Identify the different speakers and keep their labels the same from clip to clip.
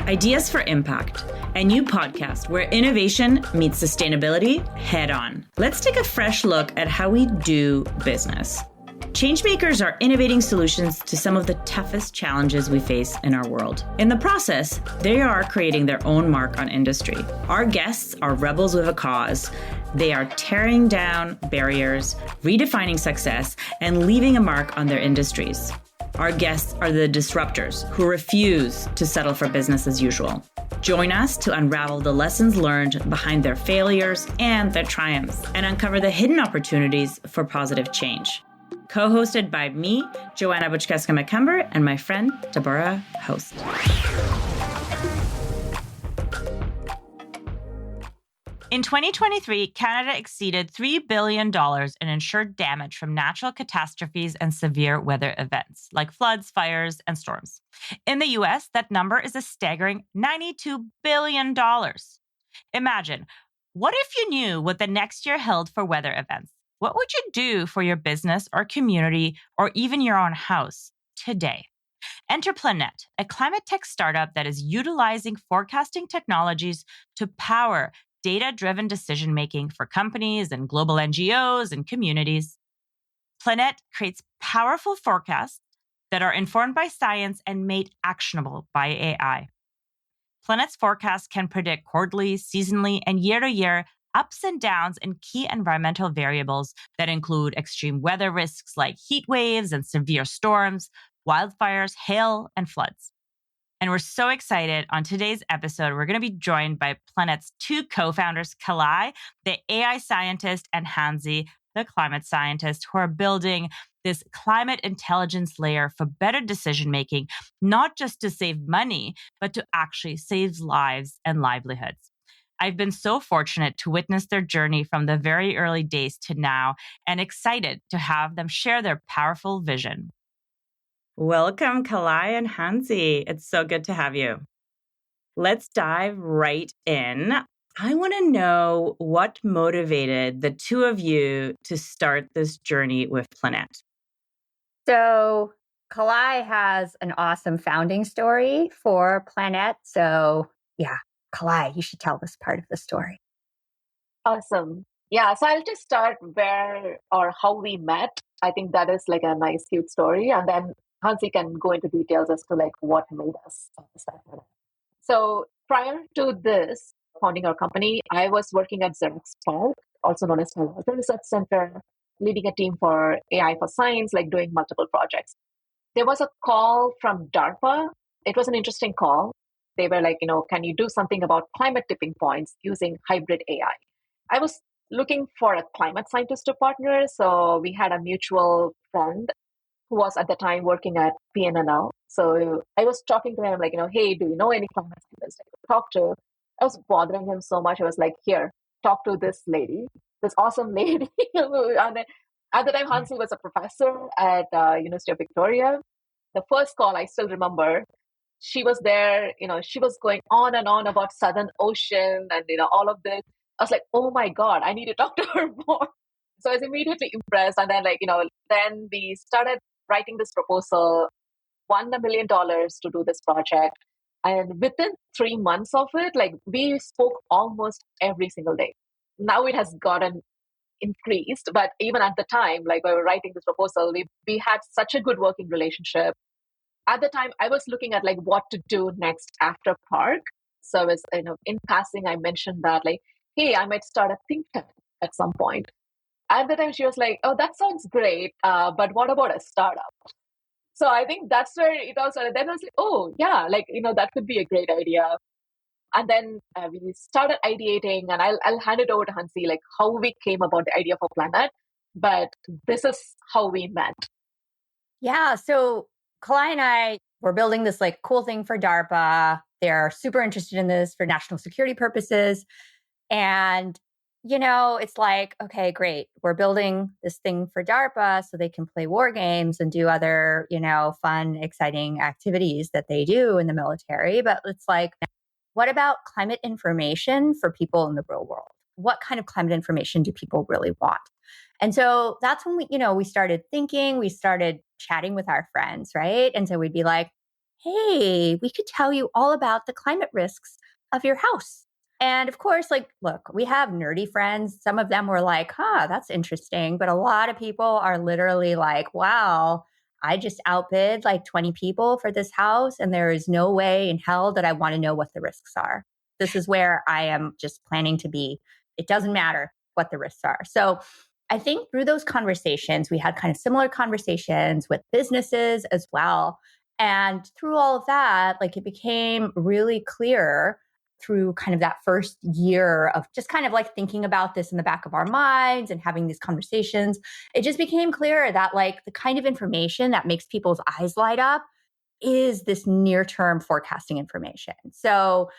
Speaker 1: Ideas for Impact, a new podcast where innovation meets sustainability head on. Let's take a fresh look at how we do business. Changemakers are innovating solutions to some of the toughest challenges we face in our world. In the process, they are creating their own mark on industry. Our guests are rebels with a cause. They are tearing down barriers, redefining success, and leaving a mark on their industries. Our guests are the disruptors who refuse to settle for business as usual. Join us to unravel the lessons learned behind their failures and their triumphs and uncover the hidden opportunities for positive change. Co-hosted by me, Joanna Buczkowska-McCumber, and my friend, Deborah Host. In 2023, Canada exceeded $3 billion in insured damage from natural catastrophes and severe weather events like floods, fires, and storms. In the US, that number is a staggering $92 billion. Imagine, what if you knew what the next year held for weather events? What would you do for your business or community or even your own house today? Enter Planette, a climate tech startup that is utilizing forecasting technologies to power data-driven decision-making for companies and global NGOs and communities. Planette creates powerful forecasts that are informed by science and made actionable by AI. Planette's forecast can predict quarterly, seasonally, and year-to-year ups and downs in key environmental variables that include extreme weather risks like heat waves and severe storms, wildfires, hail, and floods. And we're so excited. On today's episode, we're going to be joined by Planette's two co-founders, Kalai, the AI scientist, and Hansi, the climate scientist, who are building this climate intelligence layer for better decision-making, not just to save money, but to actually save lives and livelihoods. I've been so fortunate to witness their journey from the very early days to now and excited to have them share their powerful vision. Welcome, Kalai and Hansi. It's so good to have you. Let's dive right in. I want to know what motivated the two of you to start this journey with Planette.
Speaker 2: So Kalai has an awesome founding story for Planette. So yeah, Kalai, you should tell this part of the story.
Speaker 3: Awesome. Yeah, so I'll just start where or how we met. I think that is like a nice, cute story. And then Hansi can go into details as to like what made us start Planette. So prior to this, founding our company, I was working at Xerox PARC, also known as Palo Alto Research Center, leading a team for AI for science, like doing multiple projects. There was a call from DARPA. It was an interesting call. They were like, can you do something about climate tipping points using hybrid AI? I was looking for a climate scientist to partner. So we had a mutual friend who was at the time working at PNNL. So I was talking to him like, hey, do you know any climate scientists I could talk to? I was bothering him so much. I was like, here, talk to this lady, this awesome lady. And then, at the time, Hansi was a professor at University of Victoria. The first call I still remember, she was there, she was going on and on about Southern Ocean and, all of this. I was like, oh my God, I need to talk to her more. So I was immediately impressed. And then then we started writing this proposal, won $1 million to do this project. And within 3 months of it, we spoke almost every single day. Now it has gotten increased, but even at the time, we were writing this proposal, we had such a good working relationship. At the time, I was looking at what to do next after Park. So I was, in passing, I mentioned that hey, I might start a think tank at some point. At the time, she was like, oh, that sounds great, but what about a startup? So I think that's where it all started. Then I was like, oh, yeah, that could be a great idea. And then we started ideating, and I'll hand it over to Hansi, how we came about the idea for Planette. But this is how we met.
Speaker 2: Yeah, so Kalai and I were building this cool thing for DARPA. They're super interested in this for national security purposes. And it's okay, great. We're building this thing for DARPA so they can play war games and do other, fun, exciting activities that they do in the military. But it's what about climate information for people in the real world? What kind of climate information do people really want? And so that's when we started thinking, we started chatting with our friends, right? And so we'd be like, hey, we could tell you all about the climate risks of your house. And of course, like, look, we have nerdy friends. Some of them were like, that's interesting. But a lot of people are literally like, wow, I just outbid like 20 people for this house. And there is no way in hell that I want to know what the risks are. This is where I am just planning to be. It doesn't matter what the risks are. So I think through those conversations, we had kind of similar conversations with businesses as well. And through all of that, like it became really clear through kind of that first year of just kind of like thinking about this in the back of our minds and having these conversations, it just became clear that like the kind of information that makes people's eyes light up is this near-term forecasting information. So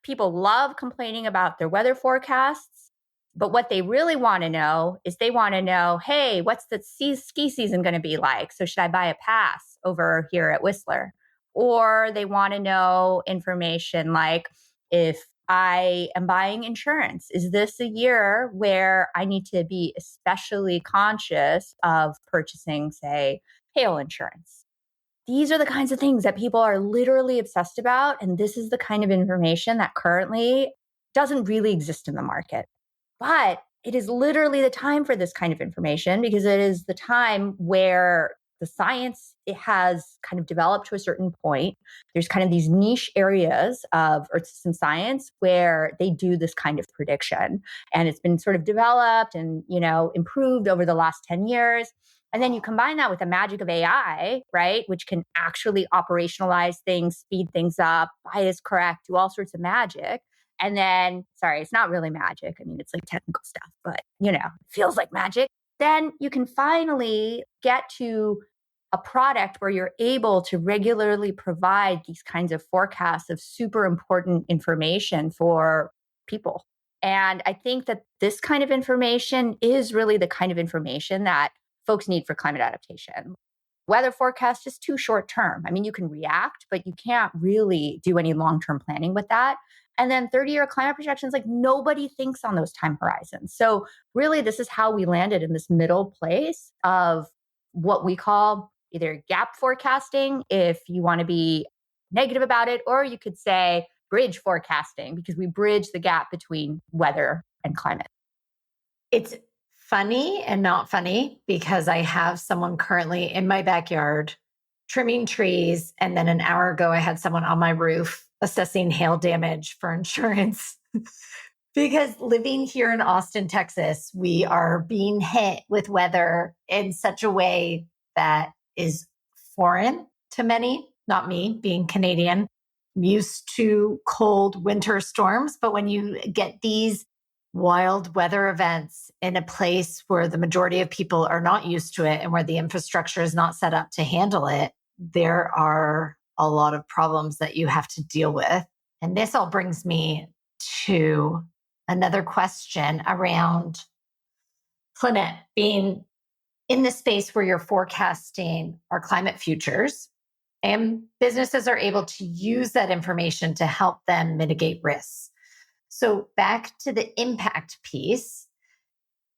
Speaker 2: people love complaining about their weather forecasts, but what they really want to know is they want to know, hey, what's the ski season going to be like? So should I buy a pass over here at Whistler? Or they want to know information like, if I am buying insurance, is this a year where I need to be especially conscious of purchasing, say, hail insurance? These are the kinds of things that people are literally obsessed about. And this is the kind of information that currently doesn't really exist in the market. But it is literally the time for this kind of information because it is the time where the science it has kind of developed to a certain point. There's kind of these niche areas of earth system science where they do this kind of prediction. And it's been sort of developed and, improved over the last 10 years. And then you combine that with the magic of AI, right, which can actually operationalize things, speed things up, bias correct, do all sorts of magic. And then, sorry, it's not really magic. I mean, it's like technical stuff, but, it feels like magic. Then you can finally get to a product where you're able to regularly provide these kinds of forecasts of super important information for people. And I think that this kind of information is really the kind of information that folks need for climate adaptation. Weather forecast is too short term. I mean, you can react, but you can't really do any long-term planning with that. And then 30-year climate projections, like nobody thinks on those time horizons. So really, this is how we landed in this middle place of what we call either gap forecasting, if you want to be negative about it, or you could say bridge forecasting, because we bridge the gap between weather and climate.
Speaker 4: It's funny and not funny because I have someone currently in my backyard trimming trees. And then an hour ago, I had someone on my roof assessing hail damage for insurance. Because living here in Austin, Texas, we are being hit with weather in such a way that is foreign to many, not me being Canadian. I'm used to cold winter storms, but when you get these wild weather events in a place where the majority of people are not used to it and where the infrastructure is not set up to handle it, there are a lot of problems that you have to deal with. And this all brings me to another question around Planette being in the space where you're forecasting our climate futures, and businesses are able to use that information to help them mitigate risks. So back to the impact piece,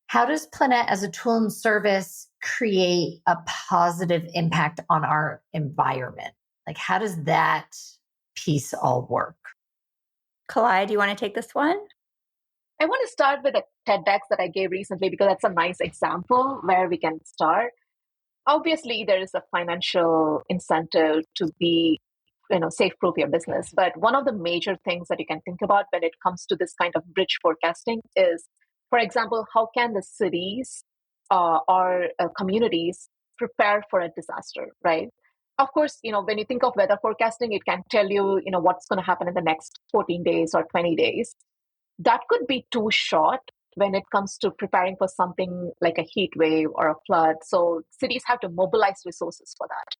Speaker 4: how does Planette as a tool and service create a positive impact on our environment? Like, how does that piece all work?
Speaker 2: Kalai, do you want to take this one?
Speaker 3: I want to start with a TEDx that I gave recently because that's a nice example where we can start. Obviously, there is a financial incentive to be, safe-proof your business. But one of the major things that you can think about when it comes to this kind of bridge forecasting is, for example, how can the cities or communities prepare for a disaster, right? Of course, when you think of weather forecasting, it can tell you, what's going to happen in the next 14 days or 20 days. That could be too short when it comes to preparing for something like a heat wave or a flood. So cities have to mobilize resources for that.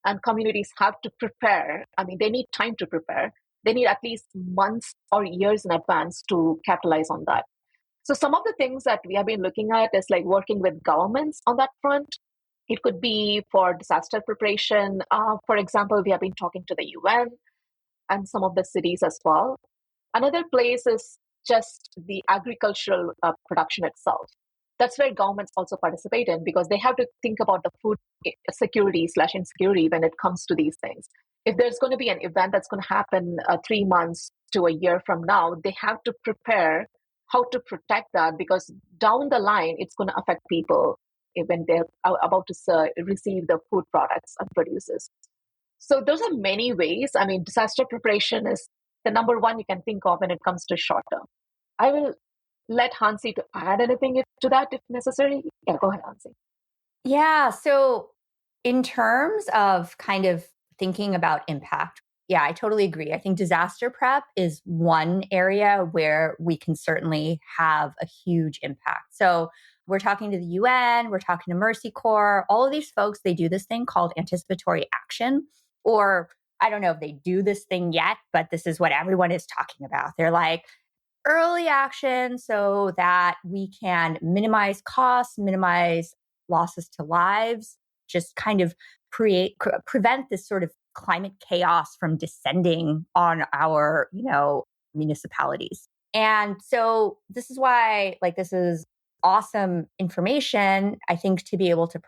Speaker 3: And communities have to prepare. I mean, they need time to prepare. They need at least months or years in advance to capitalize on that. So some of the things that we have been looking at is like working with governments on that front. It could be for disaster preparation. For example, we have been talking to the UN and some of the cities as well. Another place is just the agricultural production itself. That's where governments also participate in, because they have to think about the food security/insecurity when it comes to these things. If there's going to be an event that's going to happen 3 months to a year from now, they have to prepare how to protect that, because down the line, it's going to affect people when they're about to receive the food products and produces. So those are many ways. I mean, disaster preparation is the number one you can think of when it comes to short term. I will let Hansi to add anything to that if necessary. Yeah, go ahead, Hansi.
Speaker 2: Yeah. So in terms of kind of thinking about impact, yeah, I totally agree. I think disaster prep is one area where we can certainly have a huge impact. So we're talking to the UN, we're talking to Mercy Corps, all of these folks, they do this thing called anticipatory action, or I don't know if they do this thing yet, but this is what everyone is talking about. They're like, early action so that we can minimize costs, minimize losses to lives, just kind of prevent this sort of climate chaos from descending on our, municipalities. And so this is why, this is awesome information, I think, to be able to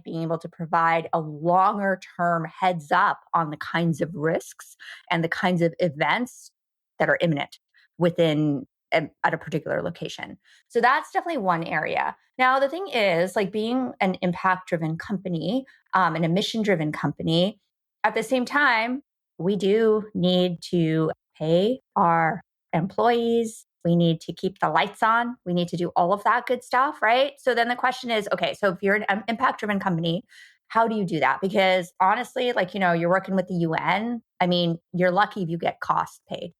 Speaker 2: being able to provide a longer term heads up on the kinds of risks and the kinds of events that are imminent at a particular location. So that's definitely one area. Now, the thing is, being an impact-driven company, an emission-driven company, at the same time, we do need to pay our employees. We need to keep the lights on. We need to do all of that good stuff, right? So then the question is, okay, so if you're an impact-driven company, how do you do that? Because honestly, you're working with the UN. I mean, you're lucky if you get costs paid.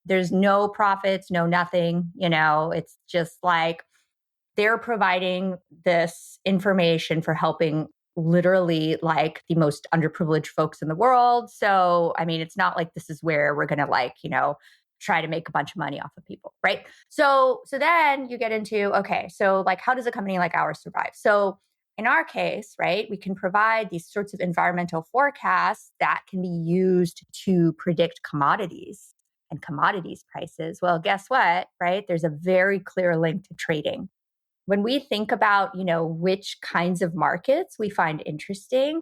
Speaker 2: There's no profits, no nothing, it's just they're providing this information for helping literally the most underprivileged folks in the world. So, I mean, it's not like this is where we're going to try to make a bunch of money off of people, right? So then you get into, okay, so how does a company like ours survive? So in our case, right, we can provide these sorts of environmental forecasts that can be used to predict commodities and commodities prices. Well, guess what, right? There's a very clear link to trading. When we think about, which kinds of markets we find interesting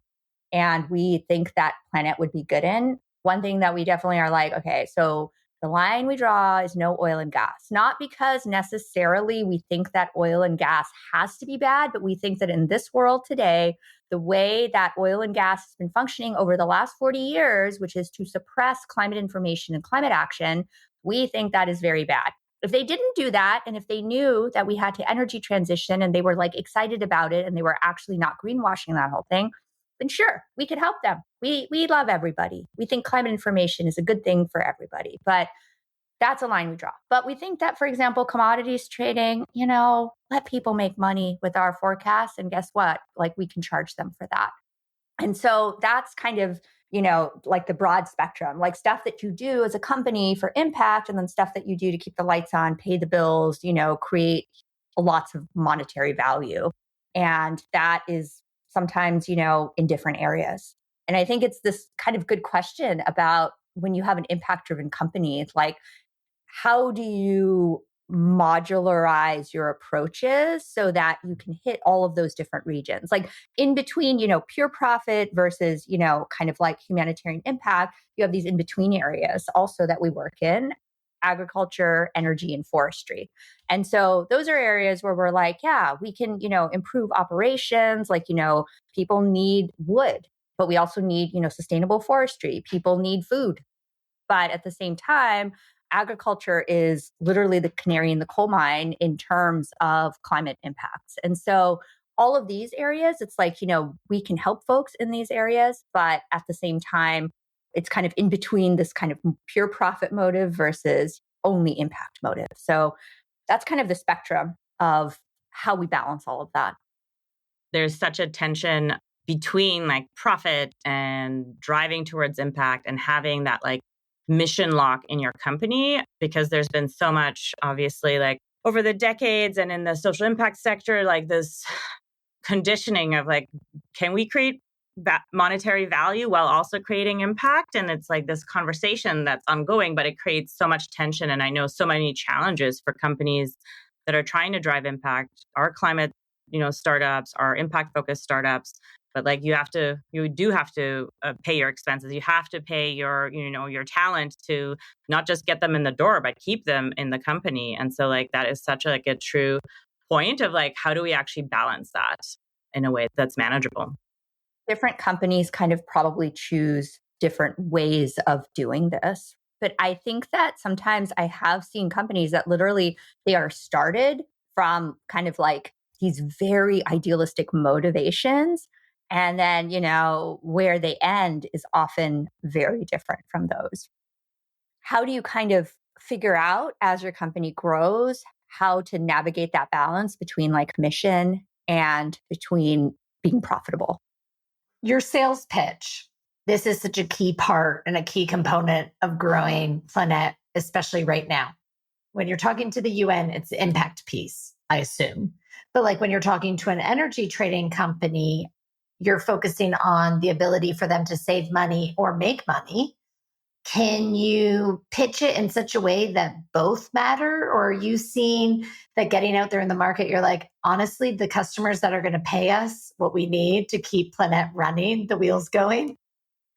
Speaker 2: and we think that Planette would be good in, one thing that we definitely are okay, so the line we draw is no oil and gas. Not because necessarily we think that oil and gas has to be bad, but we think that in this world today, the way that oil and gas has been functioning over the last 40 years, which is to suppress climate information and climate action, we think that is very bad. If they didn't do that, and if they knew that we had to energy transition and they were excited about it and they were actually not greenwashing that whole thing, then sure, we could help them. We love everybody. We think climate information is a good thing for everybody, but that's a line we draw. But we think that, for example, commodities trading, let people make money with our forecasts. And guess what? We can charge them for that. And so that's kind of, the broad spectrum, stuff that you do as a company for impact, and then stuff that you do to keep the lights on, pay the bills, create lots of monetary value. And that is sometimes, in different areas. And I think it's this kind of good question about when you have an impact-driven company, it's how do you modularize your approaches so that you can hit all of those different regions? In between, pure profit versus, kind of humanitarian impact, you have these in-between areas also that we work in: agriculture, energy, and forestry. And so those are areas where we're yeah, we can, improve operations. People need wood, but we also need, sustainable forestry. People need food. But at the same time, agriculture is literally the canary in the coal mine in terms of climate impacts. And so all of these areas, it's we can help folks in these areas, but at the same time, it's kind of in between this kind of pure profit motive versus only impact motive. So that's kind of the spectrum of how we balance all of that.
Speaker 1: There's such a tension between profit and driving towards impact and having that mission lock in your company, because there's been so much, obviously, over the decades and in the social impact sector, this conditioning of can we create monetary value while also creating impact? And it's this conversation that's ongoing, but it creates so much tension. And I know so many challenges for companies that are trying to drive impact, are climate, startups, are impact focused startups. But like you do have to pay your expenses. You have to pay your talent to not just get them in the door, but keep them in the company. And so like that is such like a true point of like, how do we actually balance that in a way that's manageable?
Speaker 2: Different companies kind of probably choose different ways of doing this. But I think that sometimes I have seen companies that literally they are started from kind of like these very idealistic motivations. And then, where they end is often very different from those. How do you kind of figure out as your company grows how to navigate that balance between like mission and between being profitable?
Speaker 4: Your sales pitch. This is such a key part and a key component of growing Planette, especially right now. When you're talking to the UN, it's the impact piece, I assume. But like when you're talking to an energy trading company, you're focusing on the ability for them to save money or make money. Can you pitch it in such a way that both matter? Or are you seeing that getting out there in the market, you're like, honestly, the customers that are going to pay us what we need to keep Planette running, the wheels going,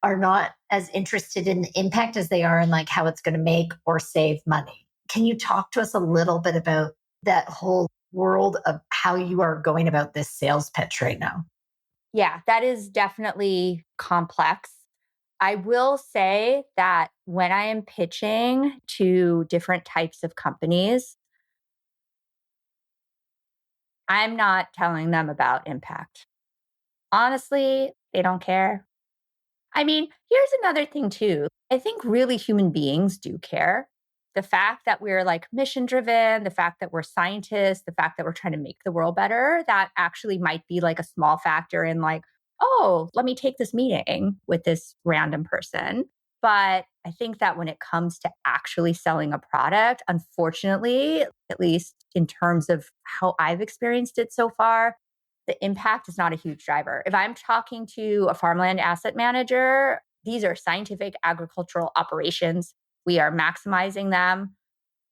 Speaker 4: are not as interested in the impact as they are in like how it's going to make or save money? Can you talk to us a little bit about that whole world of how you are going about this sales pitch right now?
Speaker 2: Yeah, that is definitely complex. I will say that when I am pitching to different types of companies, I'm not telling them about impact. Honestly, they don't care. I mean, here's another thing too. I think really human beings do care. The fact that we're like mission driven, the fact that we're scientists, the fact that we're trying to make the world better, that actually might be like a small factor in like, oh, let me take this meeting with this random person. But I think that when it comes to actually selling a product, unfortunately, at least in terms of how I've experienced it so far, the impact is not a huge driver. If I'm talking to a farmland asset manager, these are scientific agricultural operations. We are maximizing them.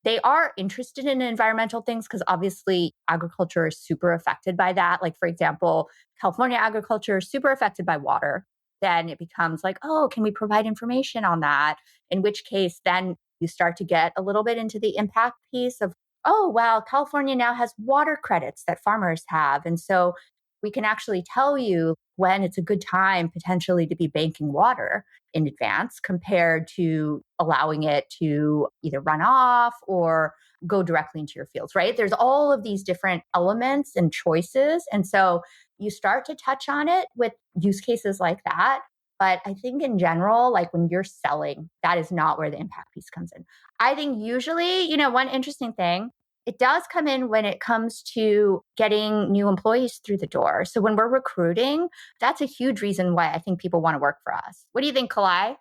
Speaker 2: They are interested in environmental things because obviously agriculture is super affected by that. Like, for example, California agriculture is super affected by water. Then it becomes like, oh, can we provide information on that? In which case, then you start to get a little bit into the impact piece of, oh, wow, California now has water credits that farmers have. And so we can actually tell you when it's a good time potentially to be banking water in advance compared to allowing it to either run off or go directly into your fields, right? There's all of these different elements and choices. And so you start to touch on it with use cases like that. But I think in general, like when you're selling, that is not where the impact piece comes in. I think usually, one interesting thing, it does come in when it comes to getting new employees through the door. So when we're recruiting, that's a huge reason why I think people want to work for us. What do you think, Kalai?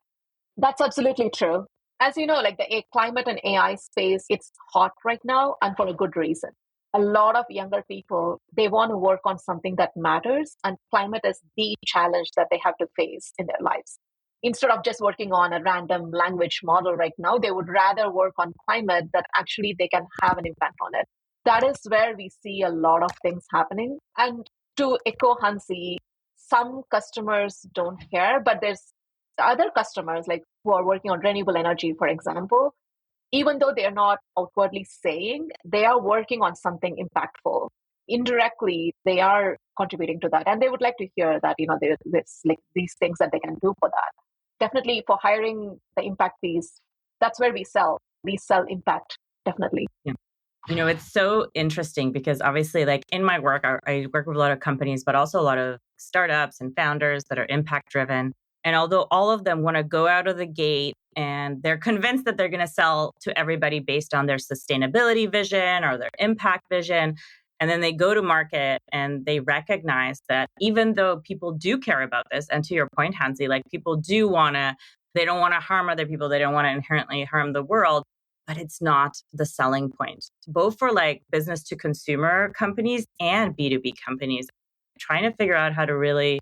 Speaker 3: That's absolutely true. As you know, like the climate and AI space, it's hot right now and for a good reason. A lot of younger people, they want to work on something that matters, and climate is the challenge that they have to face in their lives. Instead of just working on a random language model right now, they would rather work on climate that actually they can have an impact on it. That is where we see a lot of things happening. And to echo Hansi, some customers don't care, but there's other customers like who are working on renewable energy, for example, even though they're not outwardly saying, they are working on something impactful. Indirectly, they are contributing to that. And they would like to hear that, there's like these things that they can do for that. Definitely for hiring the impact piece, that's where we sell. We sell impact, definitely.
Speaker 1: Yeah. It's so interesting because obviously, like in my work, I work with a lot of companies, but also a lot of startups and founders that are impact driven. And although all of them want to go out of the gate and they're convinced that they're going to sell to everybody based on their sustainability vision or their impact vision, and then they go to market and they recognize that even though people do care about this, and to your point, Hansi, like people they don't want to harm other people, they don't want to inherently harm the world, but it's not the selling point, both for like business to consumer companies and B2B companies, trying to figure out how to really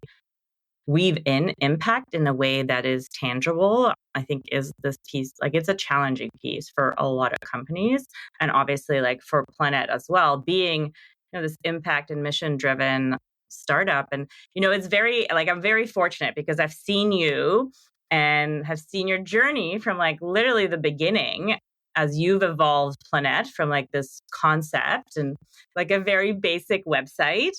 Speaker 1: weave in impact in a way that is tangible, I think is this piece. Like, it's a challenging piece for a lot of companies. And obviously, like for Planette as well, being, this impact and mission driven startup. And, it's very, like, I'm very fortunate because I've seen you and have seen your journey from like literally the beginning as you've evolved Planette from like this concept and like a very basic website,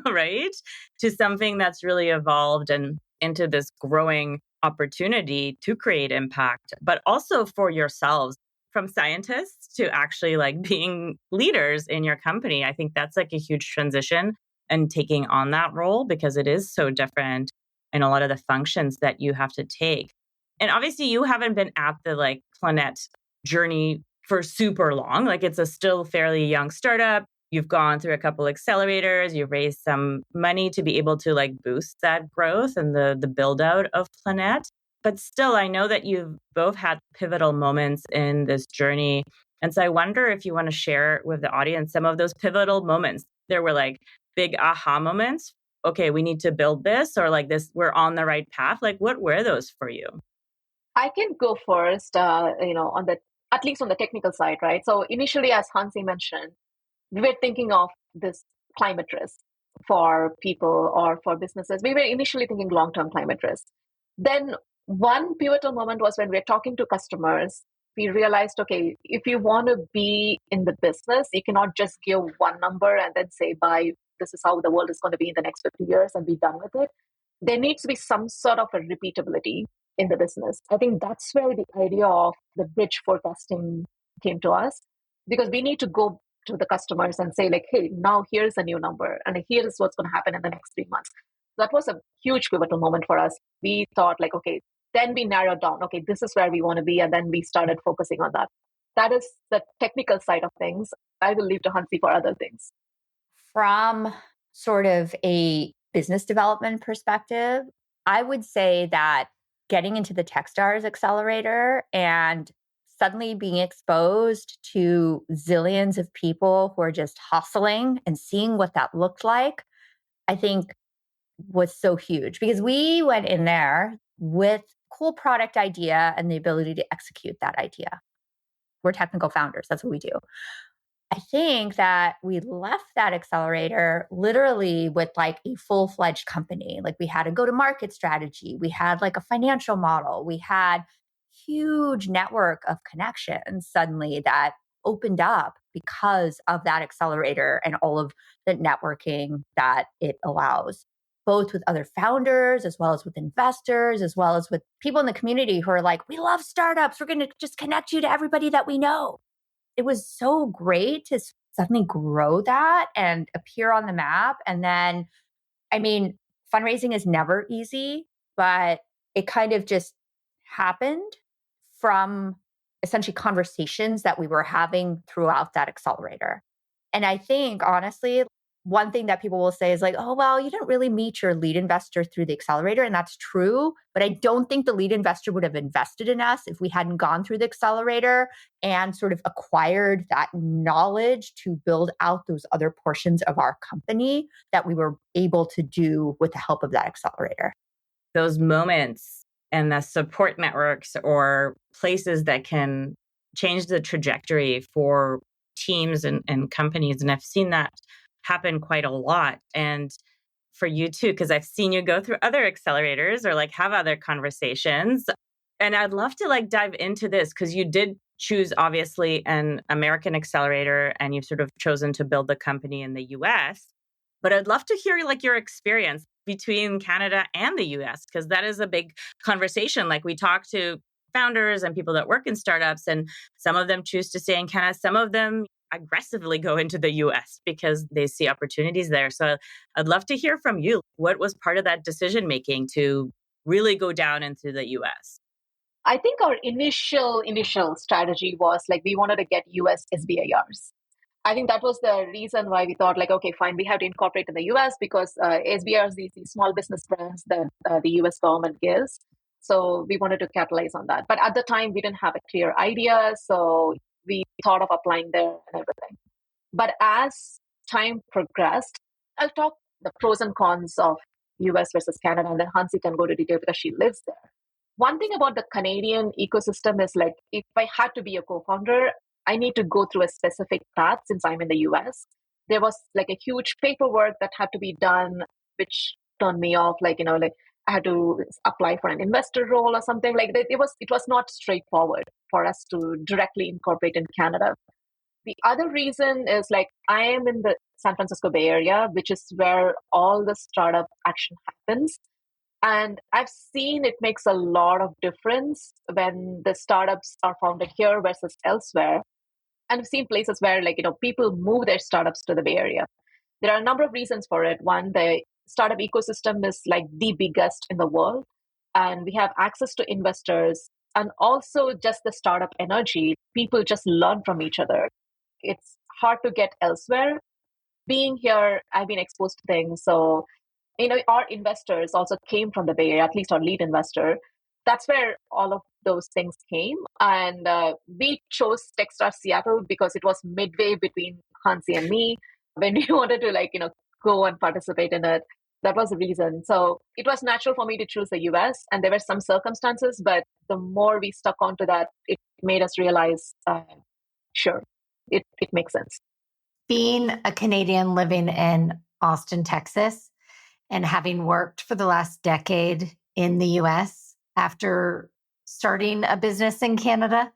Speaker 1: right? To something that's really evolved and into this growing opportunity to create impact, but also for yourselves, from scientists to actually like being leaders in your company. I think that's like a huge transition and taking on that role because it is so different in a lot of the functions that you have to take. And obviously you haven't been at the like Planette journey for super long. Like, it's a still fairly young startup. You've gone through a couple accelerators, you've raised some money to be able to like boost that growth and the build out of Planette. But still, I know that you've both had pivotal moments in this journey. And so I wonder if you want to share with the audience some of those pivotal moments. There were like big aha moments. Okay, we need to build this, or like this, we're on the right path. Like, what were those for you?
Speaker 3: I can go first, on the, at least on the technical side, right? So initially, as Hansi mentioned, we were thinking of this climate risk for people or for businesses. We were initially thinking long-term climate risk. Then one pivotal moment was when we were talking to customers, we realized, okay, if you want to be in the business, you cannot just give one number and then say, bye, this is how the world is going to be in the next 50 years and be done with it. There needs to be some sort of a repeatability in the business. I think that's where the idea of the bridge forecasting came to us, because we need to go to the customers and say like, hey, now here's a new number and here's what's going to happen in the next 3 months. That was a huge pivotal moment for us. We thought like, okay, then we narrowed down, okay, this is where we want to be. And then we started focusing on that. That is the technical side of things. I will leave to Hansi for other things.
Speaker 2: From sort of a business development perspective, I would say that getting into the Techstars accelerator and suddenly being exposed to zillions of people who are just hustling and seeing what that looked like, I think was so huge, because we went in there with cool product idea and the ability to execute that idea. We're technical founders. That's what we do. I think that we left that accelerator literally with like a full-fledged company. Like, we had a go-to-market strategy. We had like a financial model. We had huge network of connections suddenly that opened up because of that accelerator and all of the networking that it allows, both with other founders, as well as with investors, as well as with people in the community who are like, we love startups. We're going to just connect you to everybody that we know. It was so great to suddenly grow that and appear on the map. And then, I mean, fundraising is never easy, but it kind of just happened from essentially conversations that we were having throughout that accelerator. And I think, honestly, one thing that people will say is like, oh, well, you didn't really meet your lead investor through the accelerator. And that's true. But I don't think the lead investor would have invested in us if we hadn't gone through the accelerator and sort of acquired that knowledge to build out those other portions of our company that we were able to do with the help of that accelerator.
Speaker 1: Those moments and the support networks or places that can change the trajectory for teams and companies. And I've seen that happen quite a lot. And for you too, because I've seen you go through other accelerators or like have other conversations. And I'd love to like dive into this, because you did choose obviously an American accelerator and you've sort of chosen to build the company in the US. But I'd love to hear like your experience between Canada and the US, because that is a big conversation. Like, we talk to founders and people that work in startups, and some of them choose to stay in Canada. Some of them aggressively go into the US because they see opportunities there. So I'd love to hear from you. What was part of that decision making to really go down into the US?
Speaker 3: I think our initial strategy was like, we wanted to get US SBIRs. I think that was the reason why we thought like, okay, fine, we have to incorporate in the US, because SBIRs, these small business grants that the US government gives. So we wanted to capitalize on that. But at the time, we didn't have a clear idea. So we thought of applying there and everything. But as time progressed, I'll talk the pros and cons of US versus Canada, and then Hansi can go to detail because she lives there. One thing about the Canadian ecosystem is like, if I had to be a co-founder, I need to go through a specific path since I'm in the US. There was like a huge paperwork that had to be done, which turned me off. Like, like I had to apply for an investor role or something like that. It was not straightforward for us to directly incorporate in Canada. The other reason is like I am in the San Francisco Bay Area, which is where all the startup action happens. And I've seen it makes a lot of difference when the startups are founded here versus elsewhere. And I've seen places where people move their startups to the Bay Area. There are a number of reasons for it. One, the startup ecosystem is like the biggest in the world, and we have access to investors, and also just the startup energy. People just learn from each other. It's hard to get elsewhere. Being here, I've been exposed to things. So, our investors also came from the Bay Area, at least our lead investor. That's where all of those things came. And we chose Techstars Seattle because it was midway between Hansi and me when we wanted to go and participate in it. That was the reason. So it was natural for me to choose the US, and there were some circumstances, but the more we stuck onto that, it made us realize, sure, it makes sense.
Speaker 4: Being a Canadian living in Austin, Texas, and having worked for the last decade in the US after starting a business in Canada,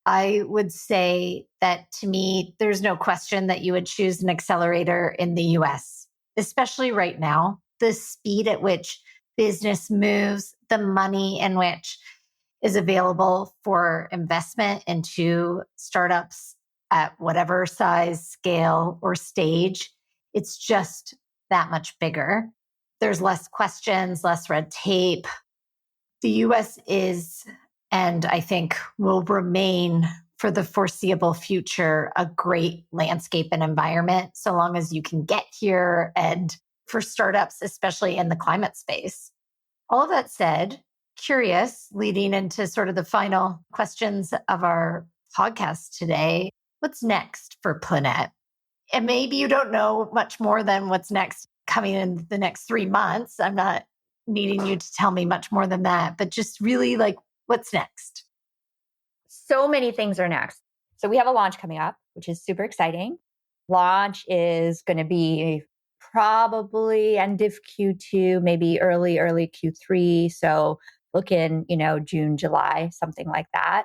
Speaker 4: I would say that to me, there's no question that you would choose an accelerator in the US, especially right now. The speed at which business moves, the money in which is available for investment into startups at whatever size, scale, or stage, it's just that much bigger. There's less questions, less red tape. The US is, and I think will remain for the foreseeable future, a great landscape and environment, so long as you can get here, and for startups, especially in the climate space. All of that said, curious, leading into sort of the final questions of our podcast today, what's next for Planette? And maybe you don't know much more than what's next coming in the next 3 months. I'm not needing you to tell me much more than that, but just really like, what's next?
Speaker 2: So many things are next. So we have a launch coming up, which is super exciting. Launch is going to be probably end of Q2, maybe early Q3. So look in, June, July, something like that.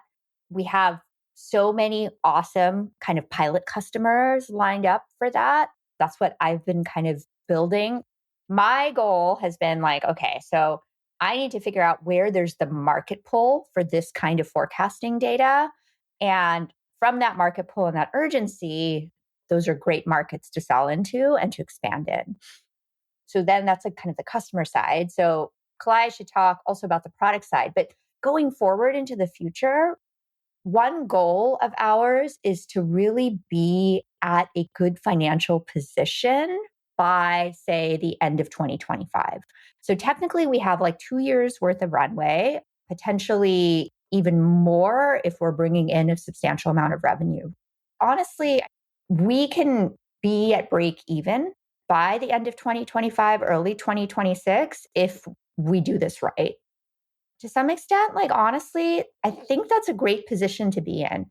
Speaker 2: We have so many awesome kind of pilot customers lined up for that. That's what I've been kind of building. My goal has been like, okay, so I need to figure out where there's the market pull for this kind of forecasting data. And from that market pull and that urgency, those are great markets to sell into and to expand in. So then that's like kind of the customer side. So Kalai should talk also about the product side. But going forward into the future, one goal of ours is to really be at a good financial position by, say, the end of 2025. So technically, we have like 2 years worth of runway, potentially even more if we're bringing in a substantial amount of revenue. Honestly, we can be at break even by the end of 2025, early 2026, if we do this right. To some extent, like honestly, I think that's a great position to be in.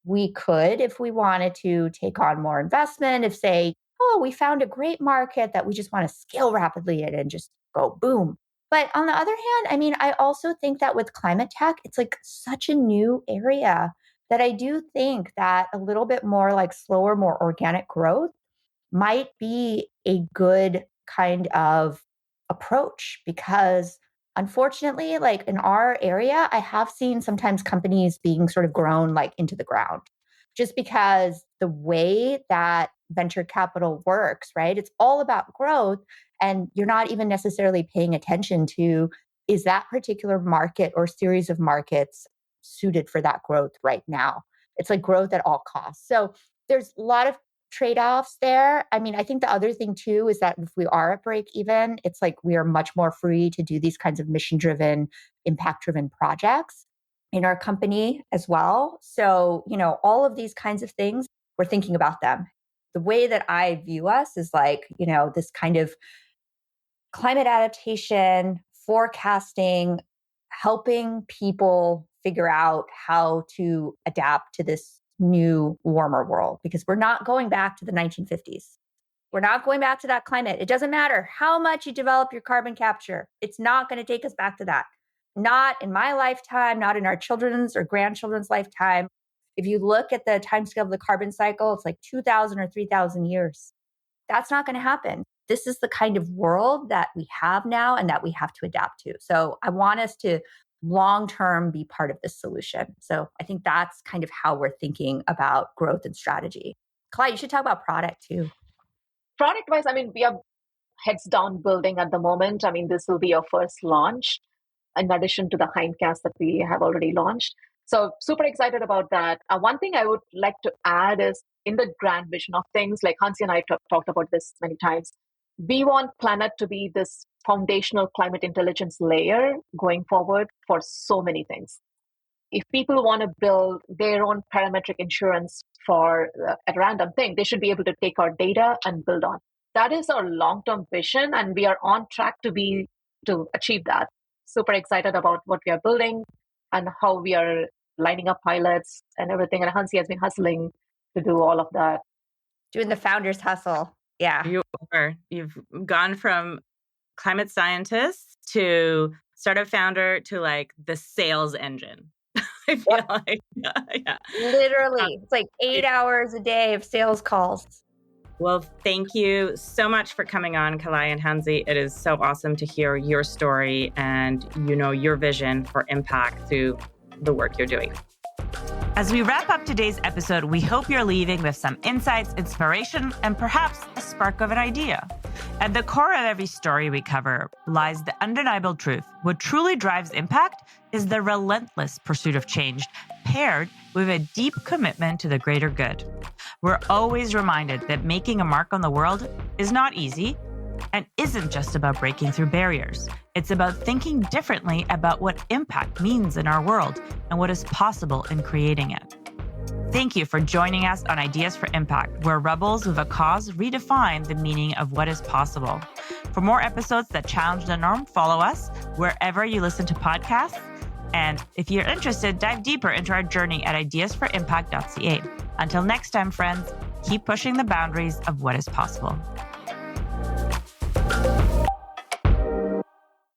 Speaker 2: We could, if we wanted to, take on more investment, if say, oh, we found a great market that we just want to scale rapidly in and just go boom. But on the other hand, I mean, I also think that with climate tech, it's like such a new area that I do think that a little bit more like slower, more organic growth might be a good kind of approach, because unfortunately, like in our area, I have seen sometimes companies being sort of grown like into the ground just because the way that venture capital works, right? It's all about growth, and you're not even necessarily paying attention to, is that particular market or series of markets suited for that growth right now? It's like growth at all costs. So there's a lot of trade-offs there. I mean, I think the other thing too is that if we are at break even, it's like we are much more free to do these kinds of mission-driven, impact-driven projects in our company as well. So, all of these kinds of things, we're thinking about them. The way that I view us is like, this kind of climate adaptation, forecasting, helping people figure out how to adapt to this new warmer world, because we're not going back to the 1950s. We're not going back to that climate. It doesn't matter how much you develop your carbon capture. It's not going to take us back to that. Not in my lifetime, not in our children's or grandchildren's lifetime. If you look at the timescale of the carbon cycle, it's like 2,000 or 3,000 years. That's not going to happen. This is the kind of world that we have now and that we have to adapt to. So I want us to long-term be part of this solution. So I think that's kind of how we're thinking about growth and strategy. Clyde, you should talk about product too.
Speaker 3: Product-wise, we are heads down building at the moment. This will be our first launch in addition to the Hindcast that we have already launched. So super excited about that. One thing I would like to add is in the grand vision of things, like Hansi and I talked about this many times, we want Planette to be this foundational climate intelligence layer going forward for so many things. If people want to build their own parametric insurance for a random thing, they should be able to take our data and build on. That is our long-term vision, and we are on track to achieve that. Super excited about what we are building and how we are lining up pilots and everything. And Hansi has been hustling to do all of that.
Speaker 2: Doing the founder's hustle. Yeah.
Speaker 1: You've gone from climate scientist to startup founder to like the sales engine. I feel like, yeah.
Speaker 2: Literally, it's like 8 hours a day of sales calls.
Speaker 1: Well, thank you so much for coming on, Kalai and Hansi. It is so awesome to hear your story and, your vision for impact through the work you're doing. As we wrap up today's episode, we hope you're leaving with some insights, inspiration, and perhaps a spark of an idea. At the core of every story we cover lies the undeniable truth. What truly drives impact is the relentless pursuit of change, paired with a deep commitment to the greater good. We're always reminded that making a mark on the world is not easy and isn't just about breaking through barriers. It's about thinking differently about what impact means in our world and what is possible in creating it. Thank you for joining us on Ideas for Impact, where rebels with a cause redefine the meaning of what is possible. For more episodes that challenge the norm, follow us wherever you listen to podcasts. And if you're interested, dive deeper into our journey at ideasforimpact.ca. Until next time, friends, keep pushing the boundaries of what is possible.